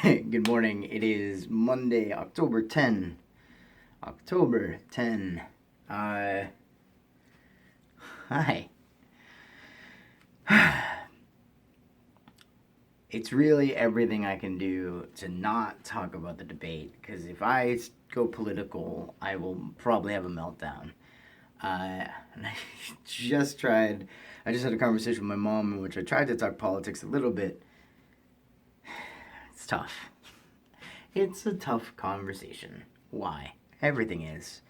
Good morning. It is Monday, October 10. October 10. Hi. It's really everything I can do to not talk about the debate, because if I go political, I will probably have a meltdown. And I just had a conversation with my mom in which I tried to talk politics a little bit. It's tough. It's a tough conversation. Why? Everything is.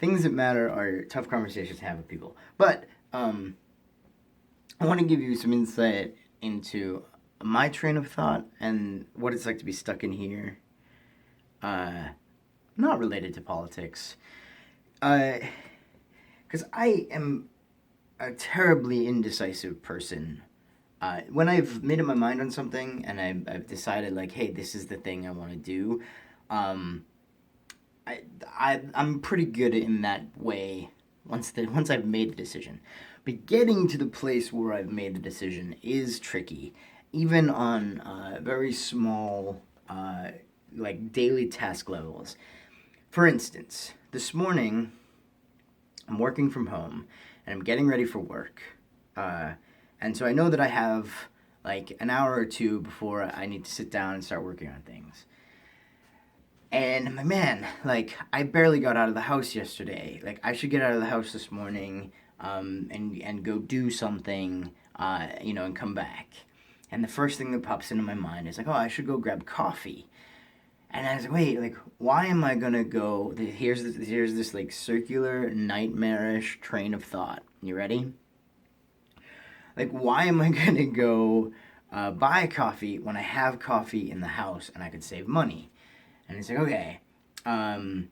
Things that matter are tough conversations to have with people. But I want to give you some insight into my train of thought and what it's like to be stuck in here. Not related to politics. Because I am a terribly indecisive person. When I've made up my mind on something and I've decided, like, hey, this is the thing I want to do, I'm pretty good in that way once I've made the decision. But getting to the place where I've made the decision is tricky, even on very small, like daily task levels. For instance, this morning I'm working from home and I'm getting ready for work. And so I know that I have like an hour or two before I need to sit down and start working on things. And man, like, I barely got out of the house yesterday. Like, I should get out of the house this morning and go do something, and come back. And the first thing that pops into my mind is like, oh, I should go grab coffee. And I was like, wait, like, why am I gonna go? Here's this like circular, nightmarish train of thought. You ready? Like, why am I gonna go buy coffee when I have coffee in the house and I could save money? And it's like, okay, but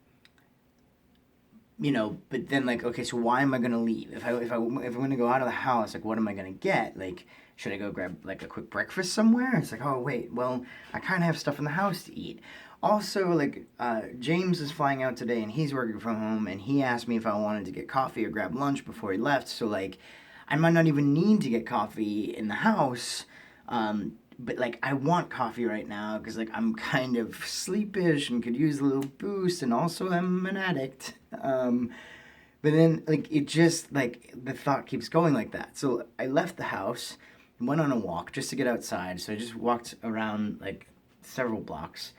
then like, okay, so why am I gonna leave? If I'm gonna go out of the house, like, what am I gonna get? Like, should I go grab like a quick breakfast somewhere? It's like, oh wait, well, I kind of have stuff in the house to eat. Also, like, James is flying out today and he's working from home, and he asked me if I wanted to get coffee or grab lunch before he left. So like, I might not even need to get coffee in the house. But like, I want coffee right now because like I'm kind of sleepish and could use a little boost, and also I'm an addict. But then like it just like the thought keeps going like that. So I left the house and went on a walk just to get outside. So I just walked around like several blocks.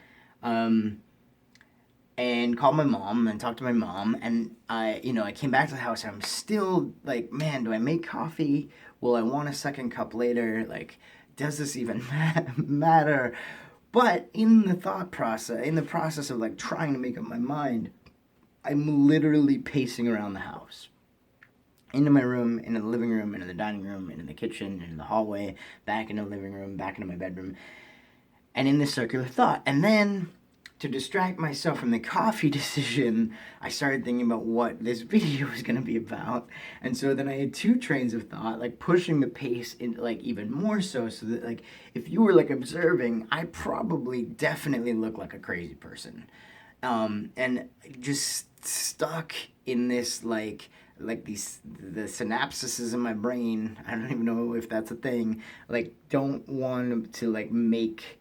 And called my mom and talked to my mom, and I came back to the house and I'm still like, man, do I make coffee? Will I want a second cup later? Like, does this even matter? But in the process of like trying to make up my mind, I'm literally pacing around the house. Into my room, into the living room, into the dining room, into the kitchen, into the hallway, back into the living room, back into my bedroom, and in this circular thought. And then, to distract myself from the coffee decision, I started thinking about what this video is going to be about. And so then I had two trains of thought, like pushing the pace in like even more so that like if you were like observing, I probably definitely look like a crazy person. And just stuck in this like the synapses in my brain, I don't even know if that's a thing, like don't want to like make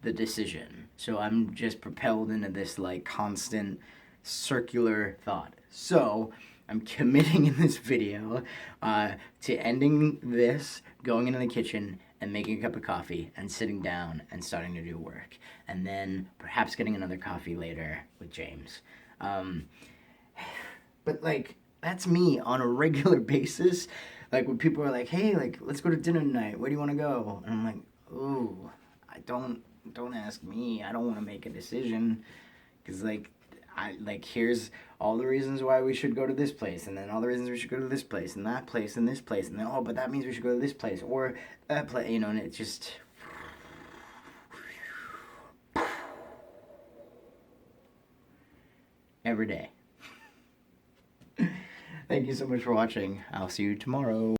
the decision. So I'm just propelled into this like constant circular thought. So I'm committing in this video to ending this, going into the kitchen and making a cup of coffee and sitting down and starting to do work. And then perhaps getting another coffee later with James. But like, that's me on a regular basis. Like when people are like, hey, like, let's go to dinner tonight. Where do you want to go? And I'm like, ooh, don't ask me. I don't want to make a decision, because like here's all the reasons why we should go to this place, and then all the reasons we should go to this place and that place and this place, and then oh, but that means we should go to this place or that place, and it's just every day. Thank you so much for watching. I'll see you tomorrow.